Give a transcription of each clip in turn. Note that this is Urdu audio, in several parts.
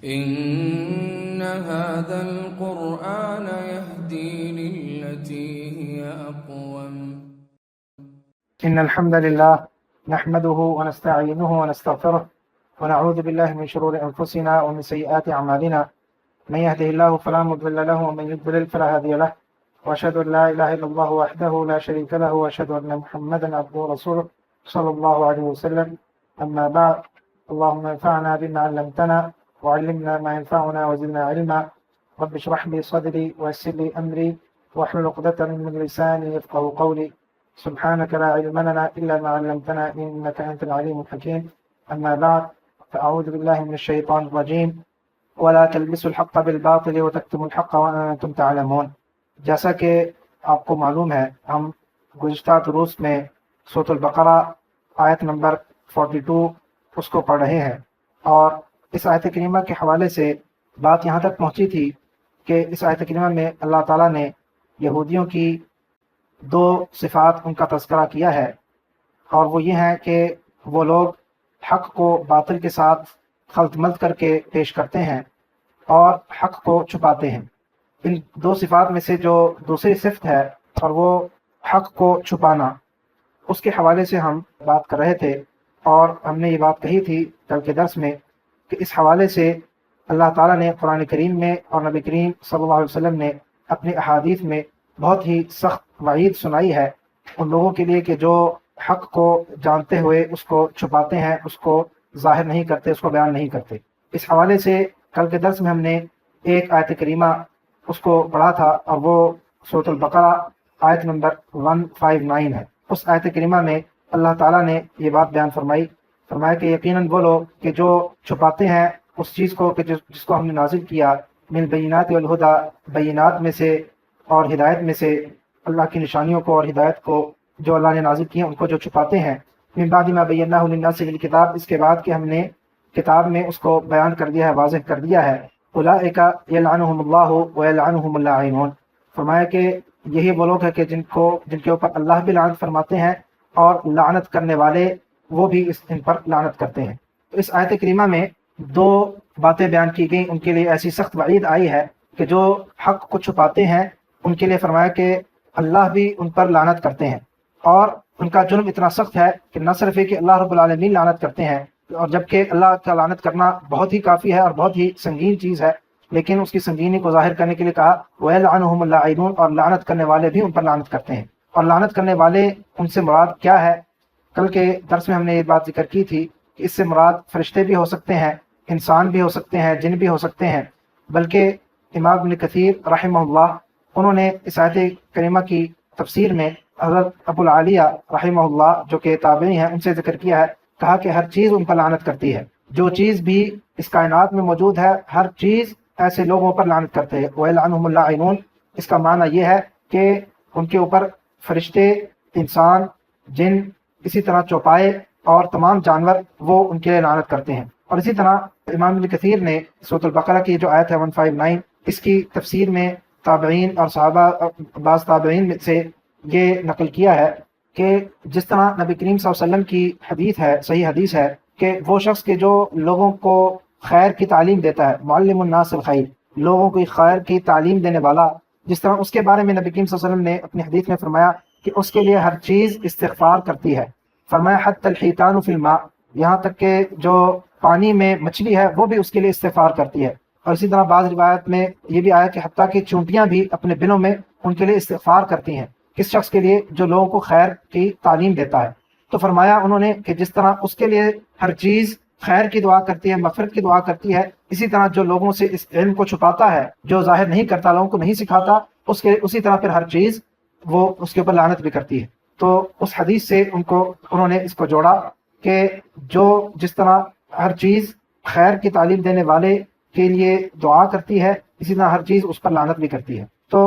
إن هذا القرآن يهدي للتي هي أقوم. إن الحمد لله نحمده ونستعينه ونستغفره ونعوذ بالله من شرور أنفسنا ومن سيئات أعمالنا من يهده الله فلا مضل له ومن يضلل فلا هادي له وأشهد أن لا إله إلا الله وحده لا شريك له وأشهد أن محمدا عبده ورسوله صلى الله عليه وسلم. أما بعد، اللهم انفعنا بما علمتنا وعلمنا ما ينفعنا وزدنا علما. رب اشرح لي صدري ويسر لي أمري واحلل عقدة من لساني يفقهوا قولي. سبحانك لا علم لنا إلا ما علمتنا إنك أنت العليم الحكيم. أما بعد، فأعوذ بالله من الشيطان الرجيم. ولا تلبسوا الحق بالباطل وتكتموا الحق وأنتم تعلمون. جیسا کہ آپ کو معلوم ہے، ہم گزشتہ دروس میں سورۃ البقرہ آیت نمبر 42 اس کو پڑھ رہے ہیں، اور اس آیت کریمہ کے حوالے سے بات یہاں تک پہنچی تھی کہ اس آیت کریمہ میں اللہ تعالیٰ نے یہودیوں کی دو صفات ان کا تذکرہ کیا ہے، اور وہ یہ ہے کہ وہ لوگ حق کو باطل کے ساتھ خلط ملط کر کے پیش کرتے ہیں اور حق کو چھپاتے ہیں۔ ان دو صفات میں سے جو دوسری صفت ہے اور وہ حق کو چھپانا، اس کے حوالے سے ہم بات کر رہے تھے، اور ہم نے یہ بات کہی تھی کل کے درس میں کہ اس حوالے سے اللہ تعالیٰ نے قرآن کریم میں اور نبی کریم صلی اللہ علیہ وسلم نے اپنی احادیث میں بہت ہی سخت وعید سنائی ہے ان لوگوں کے لیے کہ جو حق کو جانتے ہوئے اس کو چھپاتے ہیں، اس کو ظاہر نہیں کرتے، اس کو بیان نہیں کرتے۔ اس حوالے سے کل کے درس میں ہم نے ایک آیت کریمہ اس کو پڑھا تھا، اور وہ سورۃ البقرہ آیت نمبر 159 ہے۔ اس آیت کریمہ میں اللہ تعالیٰ نے یہ بات بیان فرمایا کہ یقیناً وہ لوگ کہ جو چھپاتے ہیں اس چیز کو کہ جس کو ہم نے نازل کیا من بینات والہدی، بینات میں سے اور ہدایت میں سے، اللہ کی نشانیوں کو اور ہدایت کو جو اللہ نے نازل کی ہیں ان کو جو چھپاتے ہیں، من بعد ما بیناہ للناس فی الکتاب، اس کے بعد کہ ہم نے کتاب میں اس کو بیان کر دیا ہے، واضح کر دیا ہے، اولئک یلعنہم اللہ ویلعنہم اللاعنون، فرمایا کہ یہی وہ لوگ ہیں کہ جن کے اوپر اللہ بھی لعنت فرماتے ہیں اور لعنت کرنے والے وہ بھی ان پر لعنت کرتے ہیں۔ تو اس آیت کریمہ میں دو باتیں بیان کی گئیں، ان کے لیے ایسی سخت وعید آئی ہے کہ جو حق کو چھپاتے ہیں ان کے لیے فرمایا کہ اللہ بھی ان پر لعنت کرتے ہیں، اور ان کا جرم اتنا سخت ہے کہ نہ صرف ہے کہ اللہ رب العالمین لعنت کرتے ہیں، اور جبکہ اللہ کا لعنت کرنا بہت ہی کافی ہے اور بہت ہی سنگین چیز ہے، لیکن اس کی سنگینی کو ظاہر کرنے کے لیے کہا وَيَلْعَنُهُمُ اللَّاعِنُونَ، اور لعنت کرنے والے بھی ان پر لعنت کرتے ہیں۔ اور لعنت کرنے والے ان سے مراد کیا ہے؟ کل کے درس میں ہم نے یہ بات ذکر کی تھی کہ اس سے مراد فرشتے بھی ہو سکتے ہیں، انسان بھی ہو سکتے ہیں، جن بھی ہو سکتے ہیں، بلکہ امام ابن کثیر رحمہ اللہ انہوں نے اس آیت کریمہ کی تفسیر میں حضرت ابو العالیہ رحمہ اللہ جو کہ تابعی ہیں ان سے ذکر کیا ہے، کہا کہ ہر چیز ان پر لعنت کرتی ہے، جو چیز بھی اس کائنات میں موجود ہے ہر چیز ایسے لوگوں پر لعنت کرتے ہیں۔ وَيَلْعَنُهُمُ اللَّاعِنُونَ، اس کا معنی یہ ہے کہ ان کے اوپر فرشتے، انسان، جن، اسی طرح چوپائے اور تمام جانور وہ ان کے لعنت کرتے ہیں۔ اور اسی طرح امام ابن کثیر نے سورۃ البقرہ کی جو آیت ہے 159 اس کی تفسیر میں تابعین اور صحابہ بعض تابعین میں سے یہ نقل کیا ہے کہ جس طرح نبی کریم صلی اللہ علیہ وسلم کی حدیث ہے، صحیح حدیث ہے کہ وہ شخص کہ جو لوگوں کو خیر کی تعلیم دیتا ہے، معلم الناس الخیر، لوگوں کو خیر کی تعلیم دینے والا، جس طرح اس کے بارے میں نبی کریم صلی اللہ علیہ وسلم نے اپنی حدیث میں فرمایا کہ اس کے لیے ہر چیز استغفار کرتی ہے، فرمایا حتی الحیتان فی الماء، یہاں تک کہ جو پانی میں مچھلی ہے وہ بھی اس کے لیے استغفار کرتی ہے۔ اور اسی طرح بعض روایت میں یہ بھی آیا کہ حتیٰ کہ چونٹیاں بھی اپنے بلوں میں ان کے لیے استغفار کرتی ہیں، کس شخص کے لیے؟ جو لوگوں کو خیر کی تعلیم دیتا ہے۔ تو فرمایا انہوں نے کہ جس طرح اس کے لیے ہر چیز خیر کی دعا کرتی ہے، مغفرت کی دعا کرتی ہے، اسی طرح جو لوگوں سے اس علم کو چھپاتا ہے، جو ظاہر نہیں کرتا، لوگوں کو نہیں سکھاتا، اسی طرح پھر ہر چیز وہ اس کے اوپر لعنت بھی کرتی ہے۔ تو اس حدیث سے انہوں نے اس کو جوڑا کہ جو جس طرح ہر چیز خیر کی تعلیم دینے والے کے لیے دعا کرتی ہے، اسی طرح ہر چیز اس پر لعنت بھی کرتی ہے۔ تو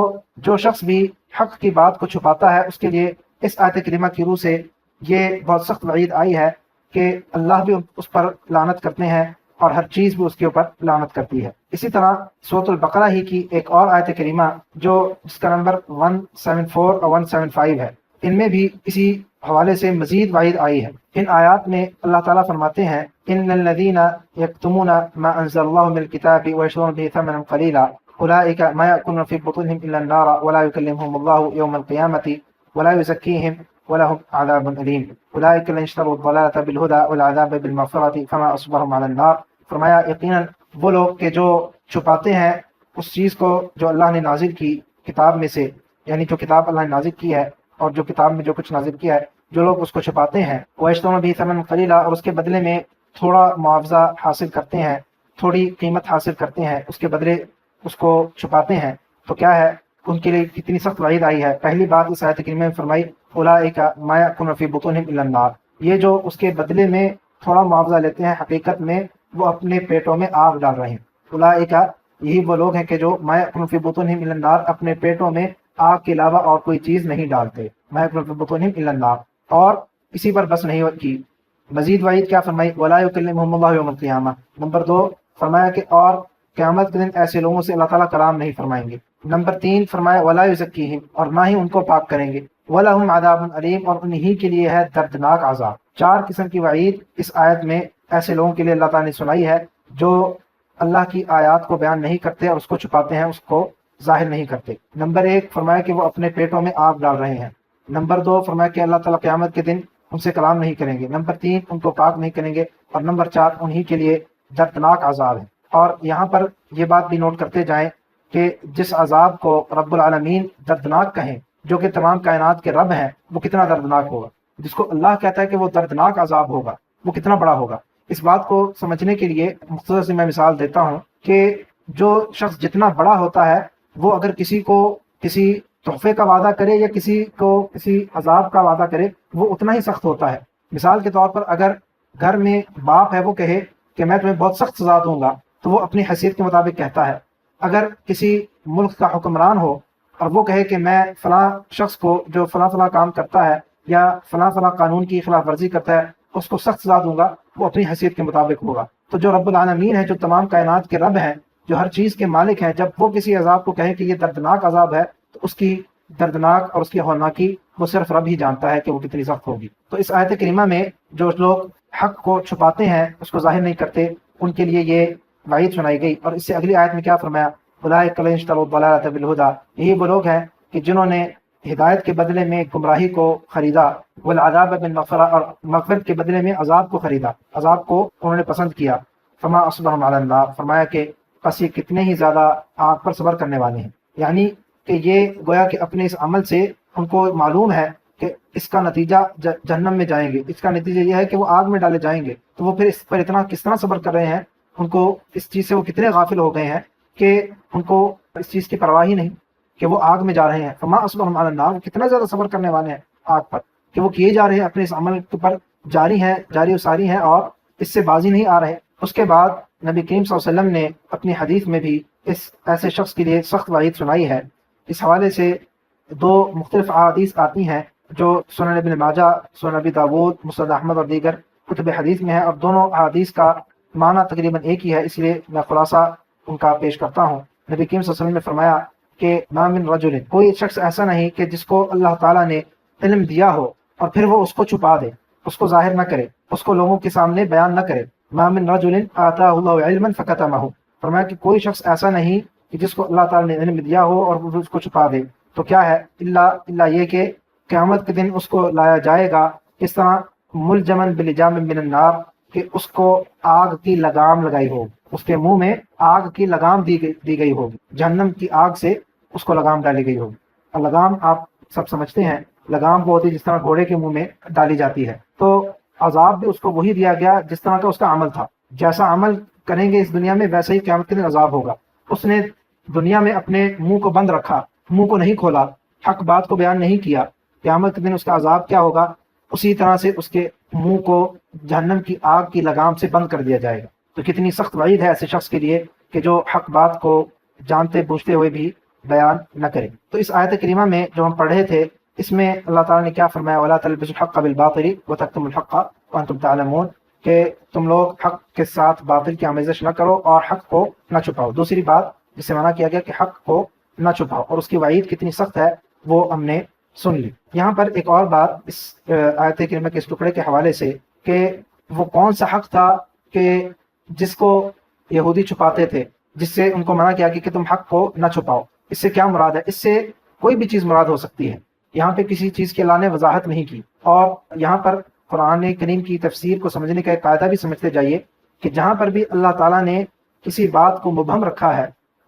جو شخص بھی حق کی بات کو چھپاتا ہے اس کے لیے اس آیت کریمہ کی روح سے یہ بہت سخت وعید آئی ہے کہ اللہ بھی اس پر لعنت کرتے ہیں اور ہر چیز بھی اس کے اوپر لعنت کرتی ہے۔ اسی طرح سورۃ البقرہ ہی کی ایک اور آیت کریمہ جو جس کا نمبر 174 اور 175 ہے، ان میں بھی اسی حوالے سے مزید وعید آئی ہے۔ ان آیات میں اللہ تعالیٰ فرماتے ہیں ان الذین یکتمون ما انزل اللہ من الکتاب ویشترون به ثمنا قلیلا اولئک ما یأکلون فی بطونهم الا النار ولا یکلمهم اللہ یوم القیامة ولا یزکیہم ولهم عذاب علیم اولئک الذین اشتروا الضلالة بالہدى والعذاب بالمغفرة فما اصبرهم علی النار۔ فرمایا یقیناً وہ لوگ کہ جو چھپاتے ہیں اس چیز کو جو اللہ نے نازل کی کتاب میں سے، یعنی جو کتاب اللہ نے نازل کی ہے اور جو کتاب میں جو کچھ نازل کیا ہے، جو لوگ اس کو چھپاتے ہیں وَيَشْتَرُونَ بِهِ ثَمَنًا قَلِيلًا، اور اس کے بدلے میں تھوڑا معاوضہ حاصل کرتے ہیں، تھوڑی قیمت حاصل کرتے ہیں، اس کے بدلے اس کو چھپاتے ہیں، تو کیا ہے ان کے لیے کتنی سخت وعید آئی ہے۔ پہلی بات اس آیت کریمہ میں فرمائی اولئک ما یأکلون فی بطونہم الا النار، یہ جو اس کے بدلے میں تھوڑا معاوضہ لیتے ہیں حقیقت میں وہ اپنے پیٹوں میں آگ ڈال رہے ہیں۔ اولئک یہی وہ لوگ ہیں کہ جو ما یأکلون فی بطونہم الا النار، اپنے پیٹوں میں آگ کے علاوہ اور کوئی چیز نہیں ڈالتے، ما یأکلون فی بطونہم الا النار۔ اور اسی پر بس نہیں کی، مزید وعید کیا فرمائی ولا یکلمہم اللہ یوم القیامہ۔ نمبر 2 فرمایا کہ اور قیامت کے دن ایسے لوگوں سے اللہ تعالیٰ کلام نہیں فرمائیں گے۔ نمبر 3 فرمایا ولا یزکیہم، اور نہ ہی ان کو پاک کریں گے، ولہم عذاب علیم، اور انہی کے لیے ہے دردناک عذاب۔ 4 قسم کی وعید اس آیت میں ایسے لوگوں کے لیے اللہ تعالیٰ نے سنائی ہے جو اللہ کی آیات کو بیان نہیں کرتے اور اس کو چھپاتے ہیں، اس کو ظاہر نہیں کرتے۔ نمبر 1 فرمایا کہ وہ اپنے پیٹوں میں آگ ڈال رہے ہیں۔ نمبر 2 فرمایا کہ اللہ تعالیٰ قیامت کے دن ان سے کلام نہیں کریں گے۔ نمبر 3 ان کو پاک نہیں کریں گے، اور نمبر 4 انہی کے لیے دردناک عذاب ہے۔ اور یہاں پر یہ بات بھی نوٹ کرتے جائیں کہ جس عذاب کو رب العالمین دردناک کہیں، جو کہ تمام کائنات کے رب ہیں، وہ کتنا دردناک ہوگا۔ جس کو اللہ کہتا ہے کہ وہ دردناک عذاب ہوگا، وہ کتنا بڑا ہوگا۔ اس بات کو سمجھنے کے لیے مختصر سے میں مثال دیتا ہوں کہ جو شخص جتنا بڑا ہوتا ہے وہ اگر کسی کو کسی تحفے کا وعدہ کرے یا کسی کو کسی عذاب کا وعدہ کرے، وہ اتنا ہی سخت ہوتا ہے۔ مثال کے طور پر اگر گھر میں باپ ہے وہ کہے کہ میں تمہیں بہت سخت سزا دوں گا، تو وہ اپنی حیثیت کے مطابق کہتا ہے۔ اگر کسی ملک کا حکمران ہو اور وہ کہے کہ میں فلاں شخص کو جو فلاں فلاں کام کرتا ہے یا فلاں فلاں قانون کی خلاف ورزی کرتا ہے اس کو سخت سزا دوں گا، وہ اپنی حیثیت کے مطابق ہوگا۔ تو جو رب العالمین ہے، جو تمام کائنات کے رب ہیں، جو ہر چیز کے مالک ہیں، جب وہ کسی عذاب کو کہیں کہ یہ دردناک عذاب ہے، تو اس کی دردناک اور اس کی ہولناکی وہ صرف رب ہی جانتا ہے کہ وہ کتنی سخت ہوگی۔ تو اس آیت کریمہ میں جو لوگ حق کو چھپاتے ہیں، اس کو ظاہر نہیں کرتے، ان کے لیے یہ وعید سنائی گئی۔ اور اس سے اگلی آیت میں کیا فرمایا اولئک الذین اشتروا الضلالۃ بالہدیٰ، یہی وہ لوگ ہیں کہ جنہوں نے ہدایت کے بدلے میں گمراہی کو خریدا، والعذاب بالمغفرہ، اور مغفرت کے بدلے میں عذاب کو خریدا، عذاب کو انہوں نے پسند کیا۔ فما اصبرهم علی النار، فرمایا کہ پس یہ کتنے ہی زیادہ آگ پر صبر کرنے والے ہیں۔ یعنی کہ یہ گویا کہ اپنے اس عمل سے ان کو معلوم ہے کہ اس کا نتیجہ جہنم میں جائیں گے، اس کا نتیجہ یہ ہے کہ وہ آگ میں ڈالے جائیں گے، تو وہ پھر اس پر اتنا کس طرح صبر کر رہے ہیں، ان کو اس چیز سے وہ کتنے غافل ہو گئے ہیں کہ ان کو اس چیز کی پرواہ ہی نہیں کہ وہ آگ میں جا رہے ہیں۔ فما اصبرهم علی النار، وہ کتنا زیادہ صبر کرنے والے ہیں آگ پر، کہ وہ کیے جا رہے ہیں، اپنے اس عمل پر جاری ہیں، جاری و ساری ہیں، اور اس سے بازی نہیں آ رہے۔ اس کے بعد نبی کریم صلی اللہ علیہ وسلم نے اپنی حدیث میں بھی اس ایسے شخص کے لیے سخت وعید سنائی ہے۔ اس حوالے سے 2 مختلف احادیث آتی ہیں جو سنن ابن ماجہ، سنن ابی داود، مسند احمد اور دیگر کتب حدیث میں ہیں، اور دونوں احادیث کا معنی تقریباً ایک ہی ہے، اس لیے میں خلاصہ ان کا پیش کرتا ہوں۔ نبی کریم صلی اللہ علیہ وسلم نے فرمایا کہ ما من رجل، کوئی شخص ایسا نہیں کہ جس کو اللہ تعالیٰ نے علم دیا ہو اور پھر وہ اس کو چھپا دے، اس کو ظاہر نہ کرے، اس کو لوگوں کے سامنے بیان نہ کرے۔ ما من رجل آتاہ اللہ علما فکتمہ، فرمایا کہ کوئی شخص ایسا نہیں کہ جس کو اللہ تعالیٰ نے علم دیا ہو اور وہ اس کو چھپا دے، تو کیا ہے اللہ یہ کہ قیامت کے دن اس کو لایا جائے گا اس طرح ملجمن بلجام من النار، کہ اس کو آگ کی لگام لگائی ہوگی، اس کے منہ میں آگ کی لگام دی گئی ہوگی، جہنم کی آگ سے اس کو لگام ڈالی گئی ہوگی۔ اور لگام آپ سب سمجھتے ہیں، لگام وہ ہوتی ہے جس طرح گھوڑے کے منہ میں ڈالی جاتی ہے۔ تو عذاب بھی اس کو وہی دیا گیا جس طرح کا اس کا عمل تھا، جیسا عمل کریں گے اس دنیا میں ویسا ہی قیامت کے دن عذاب ہوگا۔ اس نے دنیا میں اپنے منہ کو بند رکھا، منہ کو نہیں کھولا، حق بات کو بیان نہیں کیا، قیامت کے دن اس کا عذاب کیا ہوگا، اسی طرح سے اس کے منہ کو جہنم کی آگ کی لگام سے بند کر دیا جائے گا۔ تو کتنی سخت وعید ہے ایسے شخص کے لیے کہ جو حق بات کو جانتے بوجھتے ہوئے بھی بیان نہ کرے۔ تو اس آیت کریمہ میں جو ہم پڑھ رہے تھے، اس میں اللہ تعالیٰ نے کیا فرمایا وَلَا تَلْبِسُوا الْحَقَّ بِالْبَاطِلِ وَتَكْتُمُوا الْحَقَّ وَأَنْتُمْ تَعْلَمُونَ، کہ تم لوگ حق کے ساتھ باطل کی آمیزش نہ کرو اور حق کو نہ چھپاؤ۔ دوسری بات جس سے منع کیا گیا کہ حق کو نہ چھپاؤ، اور اس کی وعید کتنی سخت ہے وہ ہم نے سن لی۔ یہاں پر ایک اور بات اس آیت کریمہ کے اس ٹکڑے کے حوالے سے کہ وہ کون سا حق تھا کہ جس کو یہودی چھپاتے تھے، جس سے ان کو منع کیا کہ تم حق کو نہ چھپاؤ، اس سے کیا مراد ہے؟ اس سے کوئی بھی چیز مراد ہو سکتی ہے، یہاں پہ کسی چیز کے اللہ نے وضاحت نہیں کی۔ اور یہاں پر قرآن کریم کی تفسیر کو سمجھنے کا ایک قاعدہ بھی سمجھتے جائیے کہ جہاں پر بھی اللہ تعالیٰ نے کسی بات کو مبہم رکھا ہے،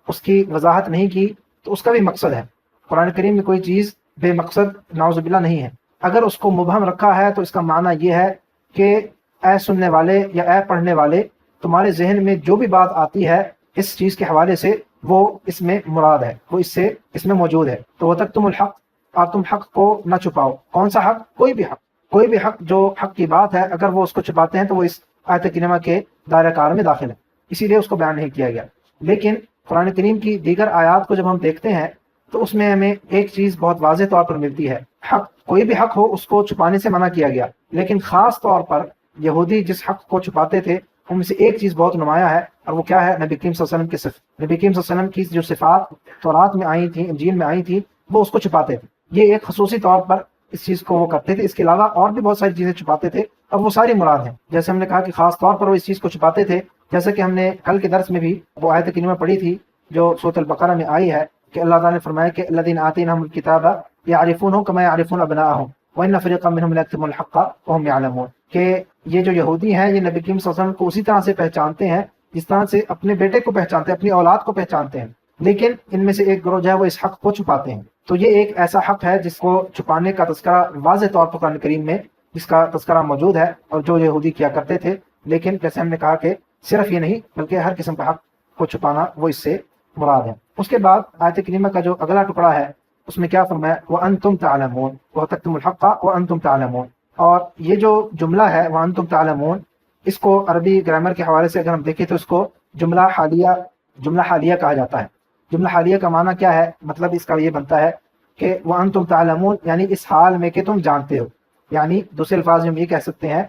اس کی وضاحت نہیں کی، تو اس کا بھی مقصد ہے۔ قرآن کریم میں کوئی چیز بے مقصد نعوذ باللہ نہیں ہے۔ اگر اس کو مبہم رکھا ہے تو اس کا معنی یہ ہے کہ اے سننے والے یا اے پڑھنے والے، تمہارے ذہن میں جو بھی بات آتی ہے اس چیز کے حوالے سے وہ اس میں مراد ہے، وہ اس میں موجود ہے۔ تو وہ تک تم الحق، اور تم حق کو نہ چھپاؤ۔ کون سا حق؟ کوئی بھی حق جو حق کی بات ہے، اگر وہ اس کو چھپاتے ہیں تو وہ اس آیت کریمہ کے دائرہ کار میں داخل ہے، اسی لیے اس کو بیان نہیں کیا گیا۔ لیکن قرآن کریم کی دیگر آیات کو جب ہم دیکھتے ہیں تو اس میں ہمیں ایک چیز بہت واضح طور پر ملتی ہے، حق، کوئی بھی حق ہو اس کو چھپانے سے منع کیا گیا، لیکن خاص طور پر یہودی جس حق کو چھپاتے تھے ان میں سے ایک چیز بہت نمایاں ہے، اور وہ کیا ہے؟ نبی کریم صلی اللہ علیہ وسلم کی صفات۔ نبی کریم صلی اللہ علیہ وسلم کی جو صفات تورات میں آئی تھیں، انجیل میں آئی تھیں، وہ اس کو چھپاتے تھے۔ یہ ایک خصوصی طور پر اس چیز کو وہ کرتے تھے۔ اس کے علاوہ اور بھی بہت ساری چیزیں چھپاتے تھے، اور وہ ساری مراد ہیں۔ جیسے ہم نے کہا کہ خاص طور پر وہ اس چیز کو چھپاتے تھے، جیسے کہ ہم نے کل کے درس میں بھی وہ آیت کریمہ پڑھی تھی جو سورۃ البقرہ میں آئی ہے کہ اللہ تعالیٰ نے فرمایا کہ الذین آتیناہم الکتاب یعرفونہ کما یعرفون ابناءہم وان فریقا منہم لیکتمون الحق وہم یعلمون، کہ یہ جو یہودی ہیں یہ نبی کریم صلی اللہ علیہ وسلم کو اسی طرح سے پہچانتے ہیں جس طرح سے اپنے بیٹے کو پہچانتے ہیں، اپنی اولاد کو پہچانتے ہیں، لیکن ان میں سے ایک گروہ جو ہے وہ اس حق کو چھپاتے ہیں۔ تو یہ ایک ایسا حق ہے جس کو چھپانے کا تذکرہ واضح طور پر قرآن کریم میں جس کا تذکرہ موجود ہے، اور جو یہودی کیا کرتے تھے۔ لیکن جیسے ہم نے کہا کہ صرف یہ نہیں بلکہ ہر قسم کا حق کو چھپانا وہ اس سے مراد ہے۔ اس کے بعد آیت کریمہ کا جو اگلا ٹکڑا ہے اس میں کیا فرمایا؟ وَأَنْتُمْ تَعْلَمُونَ وَتَكْتُمُ الْحَقَّ وَأَنْتُمْ تَعْلَمُونَ۔ اور یہ جو جملہ ہے وَأَنْتُمْ تَعْلَمُونَ، اس کو عربی گرامر کے حوالے سے اگر ہم دیکھیں تو اس کو جملہ حالیہ کہا جاتا ہے۔ جملہ حالیہ کا معنی کیا ہے؟ مطلب اس کا یہ بنتا ہے کہ وَأَنْتُمْ تَعْلَمُونَ یعنی اس حال میں کہ تم جانتے ہو، یعنی دوسرے الفاظ میں ہم یہ کہہ سکتے ہیں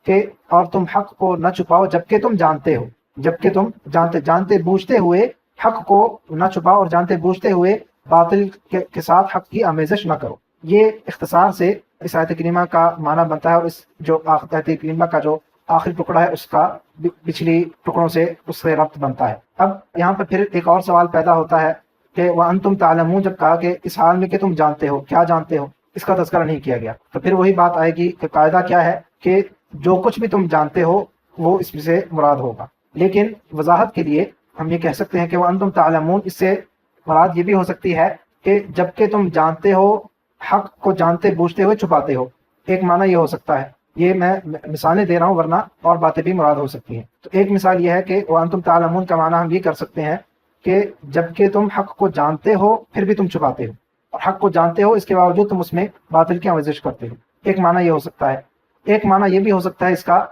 کہ اور تم حق کو نہ چھپاؤ جبکہ تم جانتے ہو، جبکہ تم جانتے بوجھتے ہوئے حق کو نہ چھپاؤ، اور جانتے بوجھتے ہوئے باطل کے ساتھ حق کی آمیزش نہ کرو۔ یہ اختصار سے اس آیت کریمہ کا معنی بنتا ہے، اور اس جو آیت کریمہ کا جو آخری ٹکڑا ہے اس کا پچھلی ٹکڑوں سے اس سے ربط بنتا ہے۔ اب یہاں پر پھر ایک اور سوال پیدا ہوتا ہے کہ وَأَنْتُمْ تَعْلَمُونَ جب کہا کہ اس حال میں کہ تم جانتے ہو، کیا جانتے ہو؟ اس کا تذکرہ نہیں کیا گیا، تو پھر وہی بات آئے گی کہ قاعدہ کیا ہے کہ جو کچھ بھی تم جانتے ہو وہ اس میں سے مراد ہوگا۔ لیکن وضاحت کے لیے ہم یہ کہہ سکتے ہیں کہ وَأَنْتُمْ تَعْلَمُونَ اس سے مراد یہ بھی ہو سکتی ہے کہ جبکہ تم جانتے ہو، حق کو جانتے بوجھتے ہوئے چھپاتے ہو۔ ایک معنی یہ ہو سکتا ہے، یہ میں مثالیں دے رہا ہوں ورنہ اور باتیں بھی مراد ہو سکتی ہیں۔ تو ایک مثال یہ ہے کہ وَأَنْتُمْ تَعْلَمُونَ کا معنی ہم یہ کر سکتے ہیں کہ جبکہ تم حق کو جانتے ہو پھر بھی تم چھپاتے ہو، اور حق کو جانتے ہو اس کے باوجود تم اس میں باطل کی آمیزش کرتے ہو۔ ایک معنی یہ ہو سکتا ہے۔ ایک معنی یہ بھی ہو سکتا ہے اس کا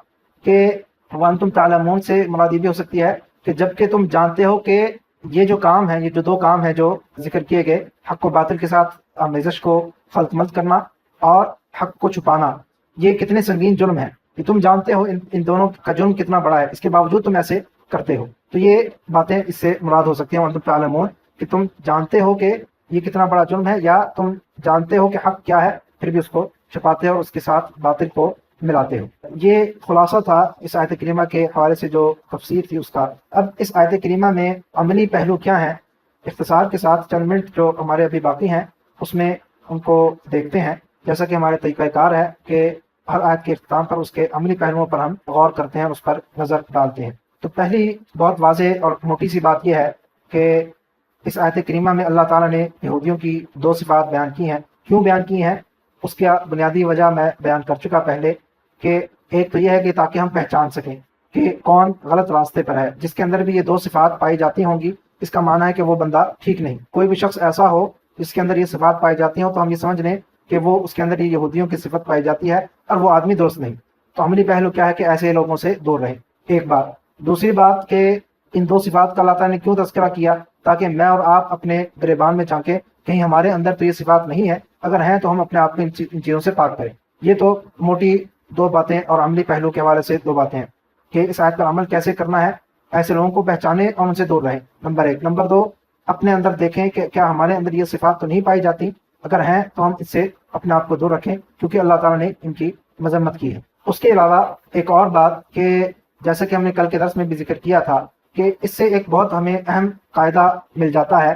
کہ وَأَنْتُمْ تَعْلَمُونَ سے مراد یہ بھی ہو سکتی ہے کہ جبکہ تم جانتے ہو کہ یہ جو کام ہے، یہ جو دو کام ہیں جو ذکر کیے گئے، حق و باطل کے ساتھ آمیزش کو خلط ملط کرنا اور حق کو چھپانا، یہ کتنے سنگین جرم ہیں، کہ تم جانتے ہو ان دونوں کا جرم کتنا بڑا ہے، اس کے باوجود تم ایسے کرتے ہو۔ تو یہ باتیں اس سے مراد ہو سکتی ہیں وَأَنْتُمْ تَعْلَمُونَ، کہ تم جانتے ہو کہ یہ کتنا بڑا جرم ہے، یا تم جانتے ہو کہ حق کیا ہے پھر بھی اس کو چھپاتے ہو اور اس کے ساتھ باطل کو ملاتے ہو۔ یہ خلاصہ تھا اس آیت کریمہ کے حوالے سے جو تفسیر تھی اس کا۔ اب اس آیت کریمہ میں عملی پہلو کیا ہیں، اختصار کے ساتھ چند منٹ جو ہمارے ابھی باقی ہیں اس میں ان کو دیکھتے ہیں۔ جیسا کہ ہمارے طریقہ کار ہے کہ ہر آیت کے اختتام پر اس کے عملی پہلوؤں پر ہم غور کرتے ہیں اور اس پر نظر ڈالتے ہیں۔ تو پہلی بہت واضح اور موٹی سی بات یہ ہے کہ اس آیت کریمہ میں اللہ تعالیٰ نے یہودیوں کی دو صفات بیان کی ہیں۔ کیوں بیان کی ہیں اس کی بنیادی وجہ میں بیان کر چکا پہلے، کہ ایک تو یہ ہے کہ تاکہ ہم پہچان سکیں کہ کون غلط راستے پر ہے۔ جس کے اندر بھی یہ دو صفات پائی جاتی ہوں گی اس کا معنی ہے کہ وہ بندہ ٹھیک نہیں۔ کوئی بھی شخص ایسا ہو جس کے اندر یہ صفات پائی جاتی ہوں تو ہم یہ سمجھ لیں کہ وہ اس کے اندر یہ یہودیوں کی صفت پائی جاتی ہے اور وہ آدمی درست نہیں۔ تو عملی پہلو کیا ہے کہ ایسے لوگوں سے دور رہیں، ایک بات۔ دوسری بات کہ ان دو صفات کا اللہ تعالیٰ نے کیوں تذکرہ کیا، تاکہ میں اور آپ اپنے گریبان میں جھانکیں کہیں ہمارے اندر تو یہ صفات نہیں ہے، اگر ہیں تو ہم اپنے آپ کو ان چیزوں سے پاک کریں۔ یہ تو موٹی دو باتیں اور عملی پہلو کے حوالے سے دو باتیں ہیں کہ اس آیت پر عمل کیسے کرنا ہے، ایسے لوگوں کو پہچانیں اور ان سے دور رہیں، نمبر ایک۔ نمبر دو، اپنے اندر دیکھیں کہ کیا ہمارے اندر یہ صفات تو نہیں پائی جاتی اگر ہیں تو ہم اس سے اپنے آپ کو دور رکھیں، کیونکہ اللہ تعالیٰ نے ان کی مذمت کی ہے۔ اس کے علاوہ ایک اور بات کہ جیسا کہ ہم نے کل کے درس میں بھی ذکر کیا تھا کہ اس سے ایک بہت ہمیں اہم قاعدہ مل جاتا ہے،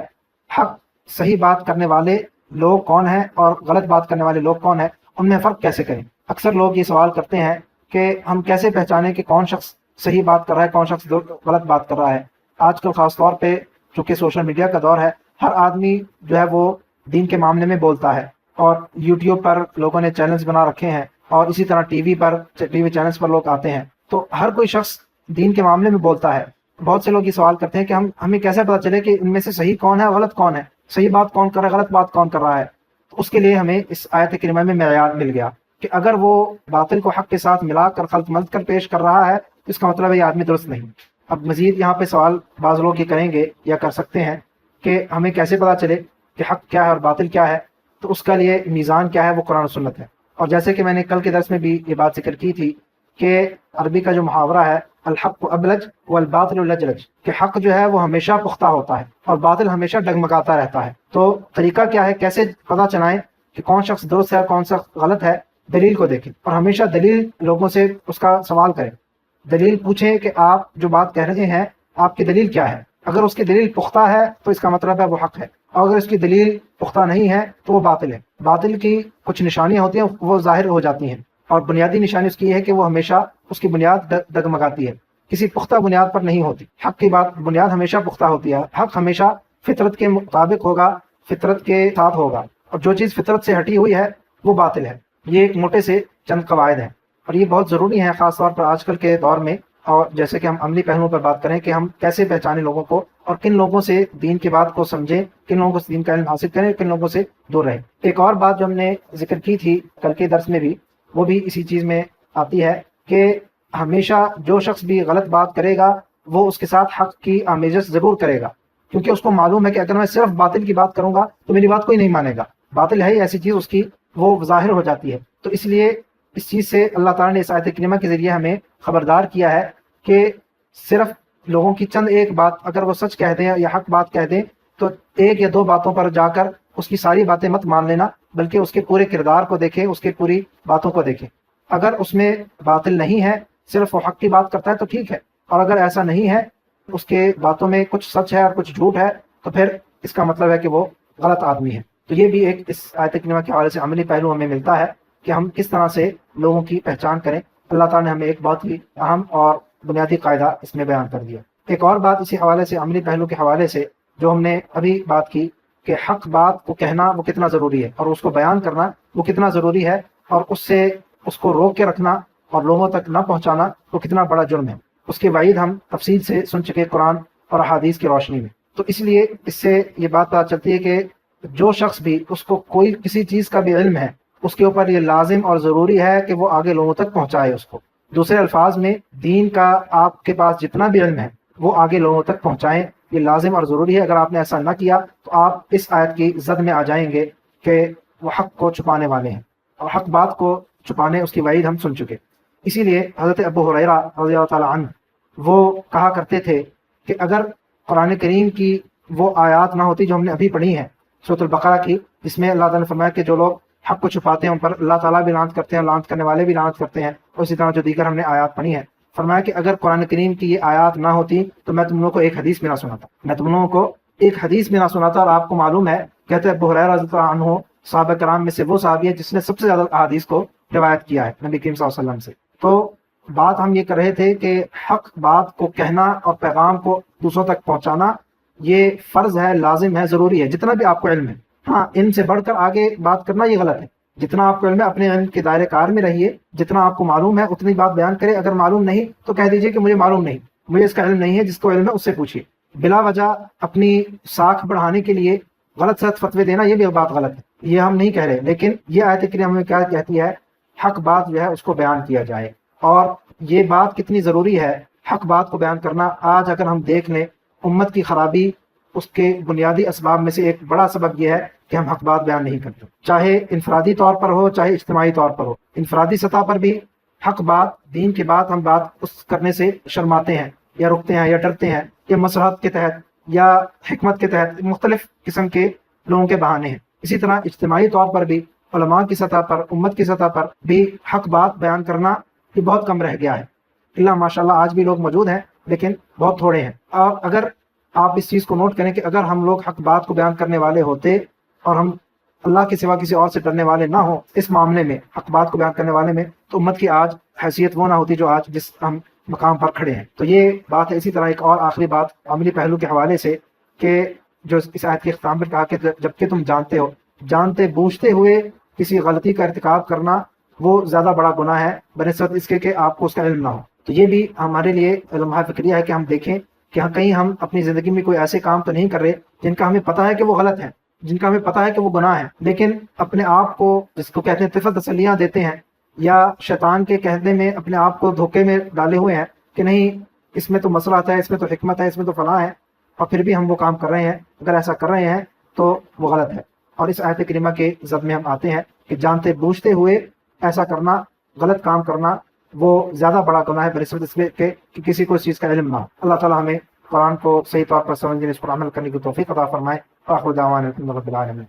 حق صحیح بات کرنے والے لوگ کون ہیں اور غلط بات کرنے والے لوگ کون ہیں، ان میں فرق کیسے کریں۔ اکثر لوگ یہ سوال کرتے ہیں کہ ہم کیسے پہچانیں کہ کون شخص صحیح بات کر رہا ہے، کون شخص غلط بات کر رہا ہے۔ آج کل خاص طور پہ چونکہ سوشل میڈیا کا دور ہے، ہر آدمی جو ہے وہ دین کے معاملے میں بولتا ہے، اور یوٹیوب پر لوگوں نے چینلز بنا رکھے ہیں، اور اسی طرح ٹی وی چینلز پر لوگ آتے ہیں، تو ہر کوئی شخص دین کے معاملے میں بولتا ہے۔ بہت سے لوگ یہ سوال کرتے ہیں کہ ہمیں کیسے پتہ چلے کہ ان میں سے صحیح کون ہے اور غلط کون ہے، صحیح بات کون کر رہا ہے، غلط بات کون کر رہا ہے۔ تو اس کے لیے ہمیں اس آیت کریمہ میں معیار مل گیا کہ اگر وہ باطل کو حق کے ساتھ ملا کر خلط ملط کر پیش کر رہا ہے تو اس کا مطلب ہے یہ آدمی درست نہیں۔ اب مزید یہاں پہ سوال بعض لوگ یہ کریں گے یا کر سکتے ہیں کہ ہمیں کیسے پتہ چلے کہ حق کیا ہے اور باطل کیا ہے، تو اس کا لیے میزان کیا ہے، وہ قرآن و سنت ہے۔ اور جیسے کہ میں نے کل کے درس میں بھی یہ بات ذکر کی تھی کہ عربی کا جو محاورہ ہے الحق ابلج والباطل لجلج، کہ حق جو ہے وہ ہمیشہ پختہ ہوتا ہے اور باطل ہمیشہ ڈگمگاتا رہتا ہے۔ تو طریقہ کیا ہے، کیسے پتہ چلائیں کہ کون شخص درست ہے اور کون شخص غلط ہے؟ دلیل کو دیکھیں، اور ہمیشہ دلیل لوگوں سے اس کا سوال کریں، دلیل پوچھیں کہ آپ جو بات کہہ رہے ہیں آپ کی دلیل کیا ہے۔ اگر اس کی دلیل پختہ ہے تو اس کا مطلب ہے وہ حق ہے، اور اگر اس کی دلیل پختہ نہیں ہے تو وہ باطل ہے۔ باطل کی کچھ نشانیاں ہوتی ہیں، وہ ظاہر ہو جاتی ہیں، اور بنیادی نشانی اس کی یہ ہے کہ وہ ہمیشہ اس کی بنیاد ڈگمگاتی ہے، کسی پختہ بنیاد پر نہیں ہوتی۔ حق کی بنیاد ہمیشہ پختہ ہوتی ہے، حق ہمیشہ فطرت کے مطابق ہوگا، فطرت کے ساتھ ہوگا، اور جو چیز فطرت سے ہٹی ہوئی ہے وہ باطل ہے۔ یہ ایک موٹے سے چند قواعد ہیں، اور یہ بہت ضروری ہیں خاص طور پر آج کل کے دور میں۔ اور جیسے کہ ہم عملی پہلوؤں پر بات کریں کہ ہم کیسے پہچانیں لوگوں کو، اور کن لوگوں سے دین کی بات کو سمجھیں، کن لوگوں سے دین کا علم حاصل کریں، کن لوگوں سے دور رہیں۔ ایک اور بات جو ہم نے ذکر کی تھی کل کے درس میں بھی، وہ بھی اسی چیز میں آتی ہے کہ ہمیشہ جو شخص بھی غلط بات کرے گا وہ اس کے ساتھ حق کی آمیزش ضرور کرے گا، کیونکہ اس کو معلوم ہے کہ اگر میں صرف باطل کی بات کروں گا تو میری بات کوئی نہیں مانے گا۔ باطل ہے ہی ایسی چیز، اس کی وہ ظاہر ہو جاتی ہے۔ تو اس لیے اس چیز سے اللہ تعالیٰ نے اس آیت کریمہ کے ذریعے ہمیں خبردار کیا ہے کہ صرف لوگوں کی چند ایک بات اگر وہ سچ کہہ دیں یا حق بات کہہ دیں تو ایک یا دو باتوں پر جا کر اس کی ساری باتیں مت مان لینا، بلکہ اس کے پورے کردار کو دیکھیں، اس کے پوری باتوں کو دیکھیں۔ اگر اس میں باطل نہیں ہے، صرف وہ حق کی بات کرتا ہے تو ٹھیک ہے، اور اگر ایسا نہیں ہے، اس کے باتوں میں کچھ سچ ہے اور کچھ جھوٹ ہے، تو پھر اس کا مطلب ہے کہ وہ غلط آدمی ہے۔ تو یہ بھی ایک اس آیت کریمہ کے حوالے سے عملی پہلو ہمیں ملتا ہے کہ ہم کس طرح سے لوگوں کی پہچان کریں۔ اللہ تعالیٰ نے ہمیں ایک بہت ہی اہم اور بنیادی قاعدہ اس میں بیان کر دیا۔ ایک اور بات اسی حوالے سے، عملی پہلو کے حوالے سے جو ہم نے ابھی بات کی کہ حق بات کو کہنا وہ کتنا ضروری ہے، اور اس کو بیان کرنا وہ کتنا ضروری ہے، اور اس کو روک کے رکھنا اور لوگوں تک نہ پہنچانا وہ کتنا بڑا جرم ہے۔ اس کی وعید ہم تفصیل سے سن چکے قرآن اور احادیث کی روشنی میں۔ تو اس لیے اس سے یہ بات پتہ چلتی ہے کہ جو شخص بھی اس کو کوئی کسی چیز کا بھی علم ہے، اس کے اوپر یہ لازم اور ضروری ہے کہ وہ آگے لوگوں تک پہنچائے اس کو۔ دوسرے الفاظ میں دین کا آپ کے پاس جتنا بھی علم ہے وہ آگے لوگوں تک پہنچائیں، یہ لازم اور ضروری ہے۔ اگر آپ نے ایسا نہ کیا تو آپ اس آیت کی زد میں آ جائیں گے کہ وہ حق کو چھپانے والے ہیں، اور حق بات کو چھپانے اس کی وعید ہم سن چکے۔ اسی لیے حضرت ابو ہریرہ رضی اللہ تعالیٰ عنہ وہ کہا کرتے تھے کہ اگر قرآن کریم کی وہ آیات نہ ہوتی جو ہم نے ابھی پڑھی ہیں سورۃ البقرہ کی، جس میں اللہ تعالیٰ نے فرمایا کہ جو لوگ حق کو چھپاتے ہیں ان پر اللہ تعالیٰ بھی لعنت کرتے ہیں، لعنت کرنے والے بھی لعنت کرتے ہیں، اور اسی طرح جو دیگر ہم نے آیات پڑھی ہیں، فرمایا کہ اگر قرآن کریم کی یہ آیات نہ ہوتی تو میں تم لوگوں کو ایک حدیث میں نہ سناتا، میں تم لوگوں کو ایک حدیث میں نہ سناتا۔ اور آپ کو معلوم ہے، کہتے ہیں ابو ہریرہ رضی اللہ عنہ صحابہ کرام میں سے وہ صحابی ہے جس نے سب سے زیادہ احادیث کو روایت کیا ہے نبی کریم صلی اللہ علیہ وسلم سے۔ تو بات ہم یہ کر رہے تھے کہ حق بات کو کہنا اور پیغام کو دوسروں تک پہنچانا یہ فرض ہے، لازم ہے، ضروری ہے، جتنا بھی آپ کو علم ہے۔ ہاں، علم سے بڑھ کر آگے بات کرنا یہ غلط ہے۔ جتنا آپ کو علم ہے اپنے علم کے دائرے کار میں رہیے، جتنا آپ کو معلوم ہے اتنی بات بیان کرے۔ اگر معلوم نہیں تو کہہ دیجئے کہ مجھے معلوم نہیں، مجھے اس کا علم نہیں ہے، جس کو علم ہے اس سے پوچھیے۔ بلا وجہ اپنی ساکھ بڑھانے کے لیے غلط سلط فتوے دینا یہ بھی بات غلط ہے، یہ ہم نہیں کہہ رہے، لیکن یہ آیت کریمہ ہمیں کیا کہتی ہے؟ حق بات جو ہے اس کو بیان کیا جائے، اور یہ بات کتنی ضروری ہے حق بات کو بیان کرنا۔ آج اگر ہم دیکھ لیں امت کی خرابی، اس کے بنیادی اسباب میں سے ایک بڑا سبب یہ ہے کہ ہم حق بات بیان نہیں کرتے، چاہے انفرادی طور پر ہو چاہے اجتماعی طور پر ہو۔ انفرادی سطح پر بھی حق بات، دین کے بات ہم بات اس کرنے سے شرماتے ہیں یا رکتے ہیں یا ڈرتے ہیں، یا مصلحت کے تحت یا حکمت کے تحت، مختلف قسم کے لوگوں کے بہانے ہیں۔ اسی طرح اجتماعی طور پر بھی علماء کی سطح پر، امت کی سطح پر بھی حق بات بیان کرنا یہ بہت کم رہ گیا ہے۔ اللہ ماشاءاللہ آج بھی لوگ موجود ہیں لیکن بہت تھوڑے ہیں۔ اور اگر آپ اس چیز کو نوٹ کریں کہ اگر ہم لوگ حق بات کو بیان کرنے والے ہوتے اور ہم اللہ کے سوا کسی اور سے ڈرنے والے نہ ہوں اس معاملے میں، حق بات کو بیان کرنے والے میں، تو امت کی آج حیثیت وہ نہ ہوتی جو آج جس ہم مقام پر کھڑے ہیں۔ تو یہ بات ہے۔ اسی طرح ایک اور آخری بات عملی پہلو کے حوالے سے کہ جو اس آیت کے اختتام پر کہا کہ جبکہ تم جانتے ہو، جانتے بوجھتے ہوئے کسی غلطی کا ارتکاب کرنا وہ زیادہ بڑا گناہ ہے بنسبت اس کے کہ آپ کو اس کا علم نہ ہو۔ تو یہ بھی ہمارے لیے لمحہ فکریہ ہے کہ ہم دیکھیں کہ کہیں ہم اپنی زندگی میں کوئی ایسے کام تو نہیں کر رہے جن کا ہمیں پتہ ہے کہ وہ غلط ہے، جن کا ہمیں پتہ ہے کہ وہ گناہ ہے، لیکن اپنے آپ کو، جس کو کہتے ہیں طفل تسلیاں دیتے ہیں، یا شیطان کے کہنے میں اپنے آپ کو دھوکے میں ڈالے ہوئے ہیں کہ نہیں اس میں تو مسئلہ ہے، اس میں تو حکمت ہے، اس میں تو فلاں ہے، اور پھر بھی ہم وہ کام کر رہے ہیں۔ اگر ایسا کر رہے ہیں تو وہ غلط ہے۔ اور اس آیت کریمہ کے ضد میں ہم آتے ہیں کہ جانتے بوجھتے ہوئے ایسا کرنا، غلط کام کرنا، وہ زیادہ بڑا گناہ ہے بنسبت اس میں کہ کسی کو اس چیز کا علم نہ ہو۔ اللہ تعالیٰ ہمیں قرآن کو صحیح طور پر سمجھنے، اس پر عمل کرنے کی توفیق عطا فرمائے۔ آخر دعوانا الحمد للہ رب العالمین۔